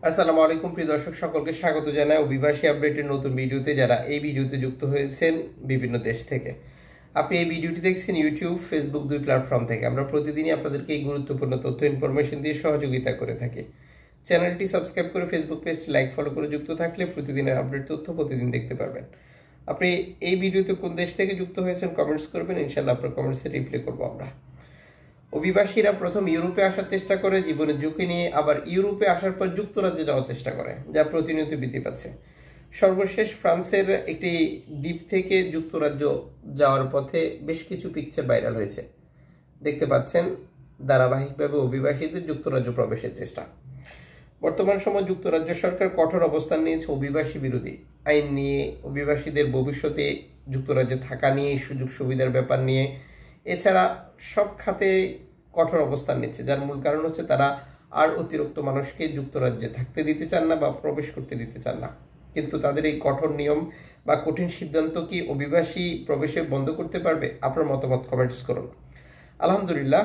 আসসালামু আলাইকুম প্রিয় দর্শক, সকলকে স্বাগত জানাই অভিবাসী আপডেটের নতুন ভিডিওতে। যারা এই ভিডিওতে যুক্ত হয়েছেন বিভিন্ন দেশ থেকে, আপনি এই ভিডিওটি দেখছেন ইউটিউব, ফেসবুক দুই প্ল্যাটফর্ম থেকে। আমরা প্রতিদিনই আপনাদেরকে এই গুরুত্বপূর্ণ তথ্য ইনফরমেশন দিয়ে সহযোগিতা করে থাকি। চ্যানেলটি সাবস্ক্রাইব করে ফেসবুক পেজটি লাইক ফলো করে যুক্ত থাকলে প্রতিদিনের আপডেট তথ্য প্রতিদিন দেখতে পারবেন। আপনি এই ভিডিওতে কোন দেশ থেকে যুক্ত হয়েছেন কমেন্টস করবেন, ইনশাআল্লাহ আপনার কমেন্টসে রিপ্লাই করবো আমরা। অভিবাসীরা প্রথম ইউরোপে আসার চেষ্টা করে জীবনের ঝুঁকি নিয়ে, আবার ইউরোপে আসার পর যুক্তরাজ্যে যাওয়ার চেষ্টা করে, যা প্রতিনিয়ত বৃদ্ধি পাচ্ছে। সর্বশেষ ফ্রান্সের একটি দ্বীপ থেকে যুক্তরাজ্য যাওয়ার পথে বেশ কিছু পিকচার ভাইরাল হয়েছে। দেখতে পাচ্ছেন ধারাবাহিকভাবে অভিবাসীদের যুক্তরাজ্য প্রবেশের চেষ্টা। বর্তমান সময় যুক্তরাজ্য সরকার কঠোর অবস্থান নিয়েছে অভিবাসী বিরোধী আইন নিয়ে, অভিবাসীদের ভবিষ্যতে যুক্তরাজ্যে থাকা নিয়ে, সুযোগ সুবিধার ব্যাপার নিয়ে, এছাড়া সব খাতে কঠোর অবস্থান নিচ্ছে। যার মূল কারণ হচ্ছে তারা আর অতিরিক্ত মানুষকে যুক্তরাজ্যে থাকতে দিতে চান না বা প্রবেশ করতে দিতে চান না। কিন্তু তাদের এই কঠোর নিয়ম বা কঠিন সিদ্ধান্ত কি অভিবাসী প্রবেশে বন্ধ করতে পারবে? আপনার মতামত কমেন্টস করুন। আলহামদুলিল্লাহ,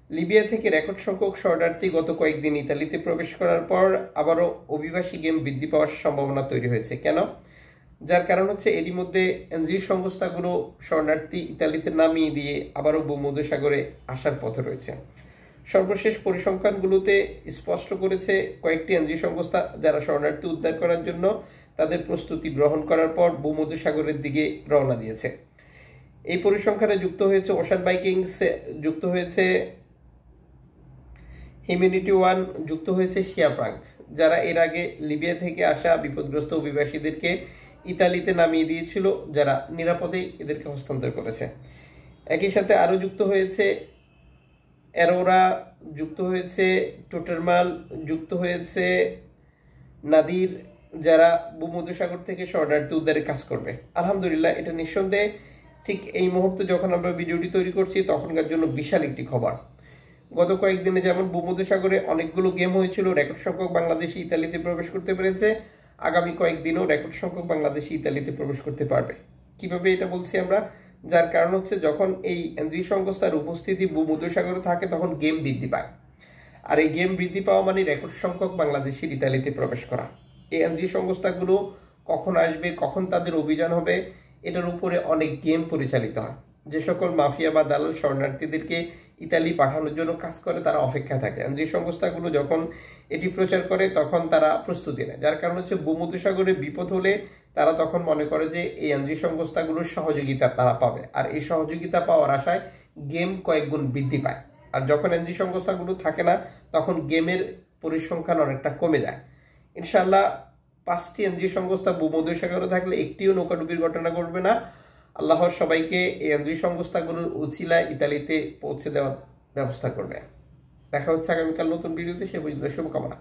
লিবিয়া থেকে রেকর্ড সংখ্যক শরণার্থী গত কয়েকদিন ইতালিতে প্রবেশ করার পর আবারও অভিবাসী গেম বৃদ্ধি পাওয়ার সম্ভাবনা তৈরি হয়েছে। কেন? যার কারণ হচ্ছে এরই মধ্যে এনজিও সংস্থাগুলো শরণার্থী ইতালিতে নামিয়ে দিয়ে আবারও ভূমধ্যসাগরে আসার পথে রয়েছে। সর্বশেষ পরিসংখ্যানগুলোতে স্পষ্ট করেছে কয়েকটি এনজিও সংস্থা যারা শরণার্থী উদ্ধার করার জন্য তাদের প্রস্তুতি গ্রহণ করার পর ভূমধ্যসাগরের দিকে রওনা দিয়েছে। এই পরিসংখ্যানে যুক্ত হয়েছে ওশান বাইকিংস, যুক্ত হয়েছে হিউম্যানিটি ওয়ান, যুক্ত হয়েছে শিয়াপ্রাঙ্ক, যারা এর আগে লিবিয়া থেকে আসা বিপদগ্রস্ত অভিবাসীদেরকে ইতালিতে নামিয়ে দিয়েছিল, যারা নিরাপদে এদেরকে হস্তান্তর করেছে। একই সাথে আরও যুক্ত হয়েছে অ্যারোরা, যুক্ত হয়েছে টোটারমাল, যুক্ত হয়েছে নাদির, যারা ভূমধ্যসাগর থেকে শরণার্থী উদ্ধারের কাজ করবে। আলহামদুলিল্লাহ, এটা নিঃসন্দেহে ঠিক এই মুহূর্তে যখন আমরা ভিডিওটি তৈরি করছি তখনকার জন্য বিশাল একটি খবর। গত কয়েকদিনে যেমন ভূমধ্যসাগরে অনেকগুলো গেম হয়েছিল, রেকর্ড সংখ্যক বাংলাদেশি ইতালিতে প্রবেশ করতে পেরেছে। আগামী কয়েকদিনও রেকর্ড সংখ্যক বাংলাদেশি ইতালিতে প্রবেশ করতে পারবে। কিভাবে এটা বলছি আমরা? যার কারণ হচ্ছে যখন এই এনজিও সংস্থার উপস্থিতি ভূমধ্যসাগরে থাকে তখন গেম বৃদ্ধি পায়, আর এই গেম বৃদ্ধি পাওয়া মানে রেকর্ড সংখ্যক বাংলাদেশির ইতালিতে প্রবেশ করা। এই এনজিও সংস্থাগুলো কখন আসবে, কখন তাদের অভিযান হবে, এটার উপরে অনেক গেম পরিচালিত হয়। যে সকল মাফিয়া বা দালাল শরণার্থীদেরকে ইতালি পাঠানোর জন্য কাজ করে তারা অপেক্ষায় থাকে। যে সংস্থাগুলো যখন এটি প্রচার করে তখন তারা প্রস্তুতি নেয়। যার কারণ হচ্ছে ভূমধ্যসাগরে বিপদ হলে তারা তখন মনে করে যে এই এনজিও সংস্থাগুলোর সহযোগিতা তারা পাবে, আর এই সহযোগিতা পাওয়ার আশায় গেম কয়েক গুণ বৃদ্ধি পায়। আর যখন এনজিও সংস্থাগুলো থাকে না তখন গেমের পরিসংখ্যান অনেকটা কমে যায়। ইনশাআল্লাহ 5টি এনজিও সংস্থা ভূমধ্যসাগরে থাকলে একটিও নৌকাডুবির ঘটনা ঘটবে না। আল্লাহর সবাইকে এই এনজিও সংস্থাগুলোর উছিলায় ইতালিতে পৌঁছে দেওয়ার ব্যবস্থা করবে। দেখা হচ্ছে আগামীকাল নতুন ভিডিওতে। সে পর্যন্ত শুভকামনা।